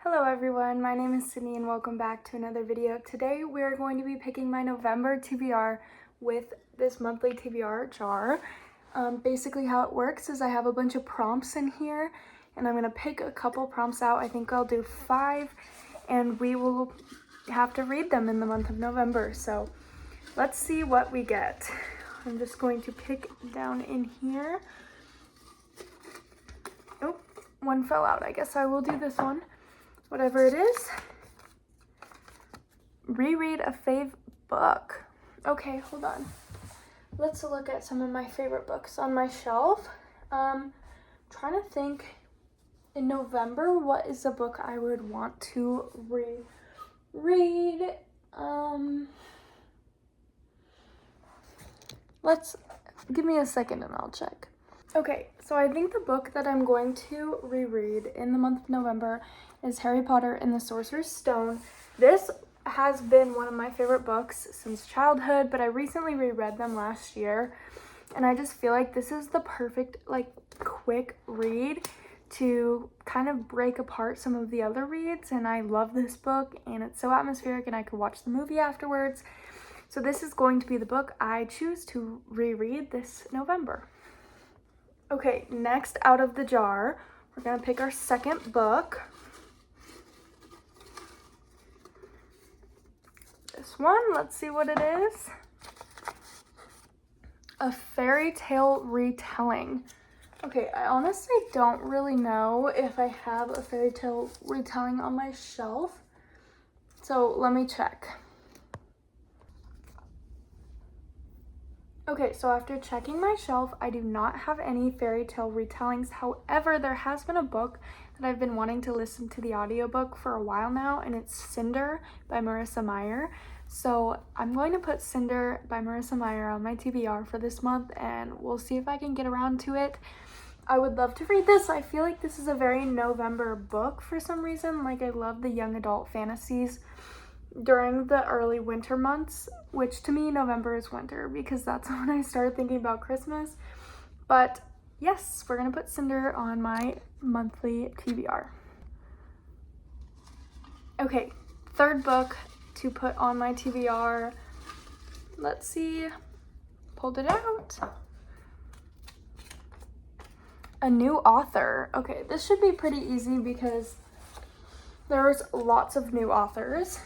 Hello everyone, my name is Sydney and welcome back to another video. Today we are going to be picking my November TBR with this monthly TBR jar. Basically how it works is I have a bunch of prompts in here and I'm going to pick a couple prompts out. I think I'll do 5 and we will have to read them in the month of November. So let's see what we get. I'm just going to pick down in here. Oh, one fell out. I guess I will do this one. Whatever it is. Reread a fave book. Okay, hold on. Let's look at some of my favorite books on my shelf. Trying to think in November, what is a book I would want to reread? Let's give me a second and I'll check. Okay, so I think the book that I'm going to reread in the month of November is Harry Potter and the Sorcerer's Stone. This has been one of my favorite books since childhood, but I recently reread them last year, and I just feel like this is the perfect, quick read to kind of break apart some of the other reads, and I love this book, and it's so atmospheric, and I could watch the movie afterwards. So this is going to be the book I choose to reread this November. Okay, next out of the jar, we're gonna pick our second book. This one, let's see what it is. A fairy tale retelling. Okay, I honestly don't really know if I have a fairy tale retelling on my shelf. So let me check. Okay, so after checking my shelf, I do not have any fairy tale retellings. However, there has been a book that I've been wanting to listen to the audiobook for a while now, and it's Cinder by Marissa Meyer. So I'm going to put Cinder by Marissa Meyer on my TBR for this month, and we'll see if I can get around to it. I would love to read this. I feel like this is a very November book for some reason. Like, I love the young adult fantasies during the early winter months, which to me November is winter because that's when I started thinking about Christmas. But yes, we're gonna put Cinder on my monthly TBR. Okay, third book to put on my TBR. Let's see, pulled it out. A new author. Okay, this should be pretty easy because there's lots of new authors.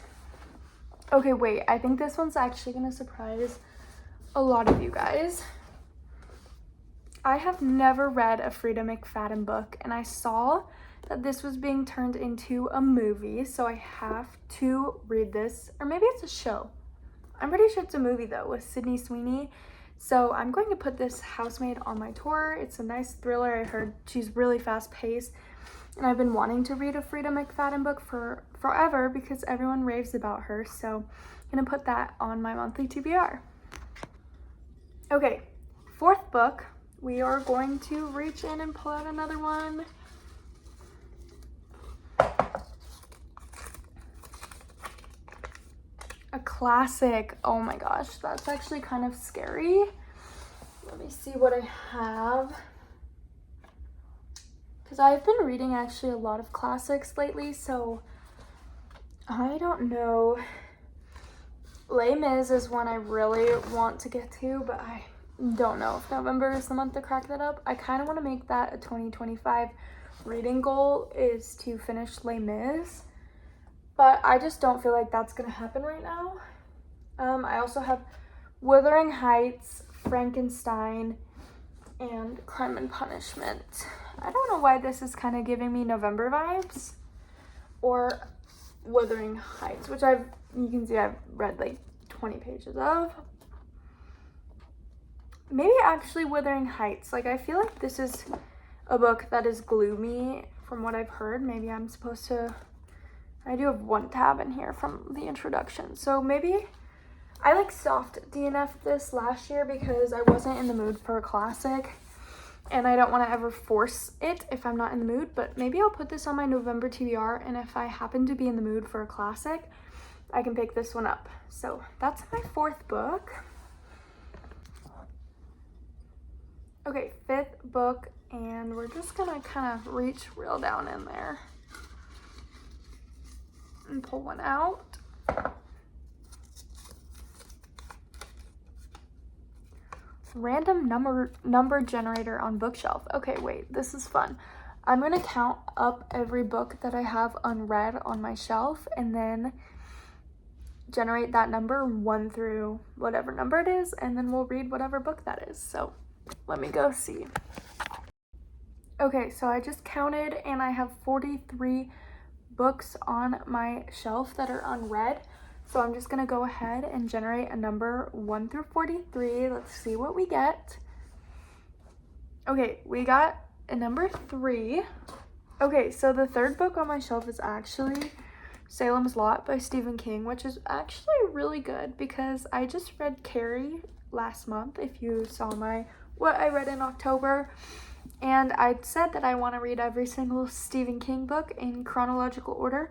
Okay, wait, I think this one's actually gonna surprise a lot of you guys. I have never read a Frida McFadden book, and I saw that this was being turned into a movie, so I have to read this, or maybe it's a show. I'm pretty sure it's a movie though, with Sydney Sweeney. So I'm going to put this Housemaid on my tour. It's a nice thriller. I heard she's really fast paced. And I've been wanting to read a Frida McFadden book for forever because everyone raves about her. So I'm gonna put that on my monthly TBR. Okay, fourth book. We are going to reach in and pull out another one. A classic. Oh my gosh, that's actually kind of scary. Let me see what I have. Because I've been reading actually a lot of classics lately, so I don't know. Les Mis is one I really want to get to, but I don't know if November is the month to crack that up. I kind of want to make that a 2025 reading goal, is to finish Les Mis, but I just don't feel like that's going to happen right now. I also have Wuthering Heights, Frankenstein, and Crime and Punishment. I don't know why this is kind of giving me November vibes, or Wuthering Heights, which you can see I've read like 20 pages of. Maybe actually Wuthering Heights. Like, I feel like this is a book that is gloomy from what I've heard. Maybe I'm supposed to, I do have one tab in here from the introduction. So maybe I soft DNF'd this last year because I wasn't in the mood for a classic. And I don't want to ever force it if I'm not in the mood, but maybe I'll put this on my November TBR, and if I happen to be in the mood for a classic, I can pick this one up. So that's my fourth book. Okay, fifth book, and we're just gonna kind of reach real down in there. and pull one out. Random number generator on bookshelf. Okay, wait, this is fun. I'm gonna count up every book that I have unread on my shelf and then generate that number 1 through whatever number it is, and then we'll read whatever book that is. So let me go see. Okay, so I just counted and I have 43 books on my shelf that are unread. So I'm just gonna go ahead and generate a number 1 through 43. Let's see what we get. Okay, we got a number 3. Okay, so the third book on my shelf is actually Salem's Lot by Stephen King, which is actually really good because I just read Carrie last month, if you saw my what I read in October. And I said that I want to read every single Stephen King book in chronological order.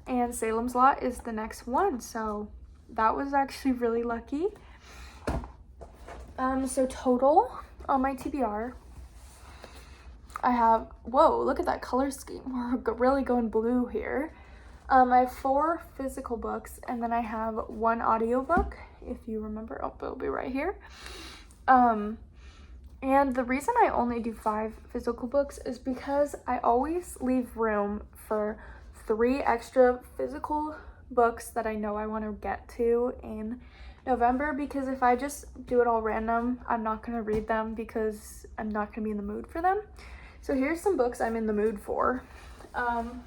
And Salem's Lot is the next one, so that was actually really lucky. So total on my TBR, I have, whoa, look at that color scheme. We're really going blue here. I have 4 physical books, and then I have 1 audiobook, if you remember. Oh, it'll be right here. And the reason I only do 5 physical books is because I always leave room for 3 extra physical books that I know I want to get to in November, because if I just do it all random, I'm not going to read them because I'm not going to be in the mood for them. So here's some books I'm in the mood for. I'm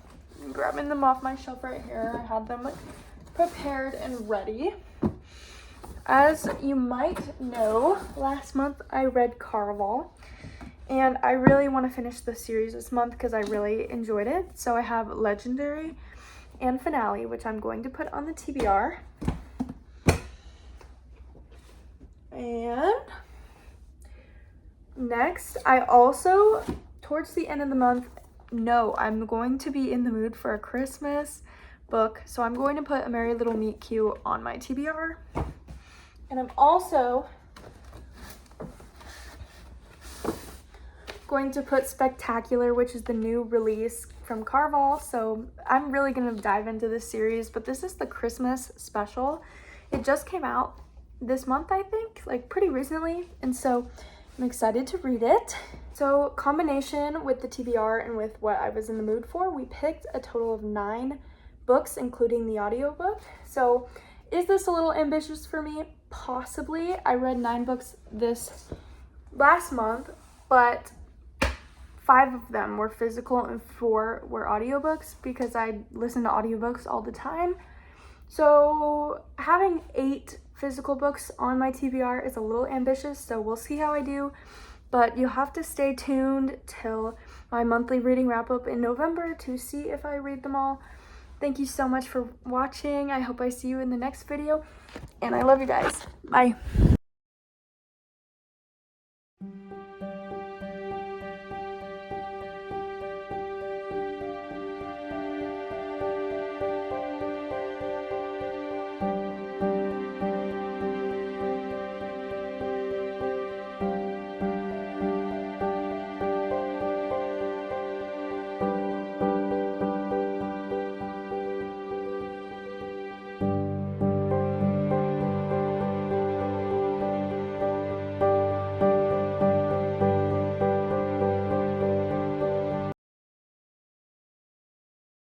grabbing them off my shelf right here. I had them prepared and ready. As you might know, last month I read Caraval, and I really want to finish the series this month because I really enjoyed it. So I have Legendary and Finale, which I'm going to put on the TBR. And next, I also, towards the end of the month, know I'm going to be in the mood for a Christmas book. So I'm going to put A Merry Little Meet Cute on my TBR. And I'm also going to put Spectacular, which is the new release from Caraval. So I'm really going to dive into this series, but this is the Christmas special. It just came out this month, I think, like pretty recently, and so I'm excited to read it. So combination with the TBR and with what I was in the mood for, we picked a total of 9 books, including the audiobook. So is this a little ambitious for me? Possibly. I read 9 books this last month, but 5 of them were physical and 4 were audiobooks because I listen to audiobooks all the time. So having 8 physical books on my TBR is a little ambitious, so we'll see how I do. But you'll have to stay tuned till my monthly reading wrap up in November to see if I read them all. Thank you so much for watching. I hope I see you in the next video, and I love you guys. Bye.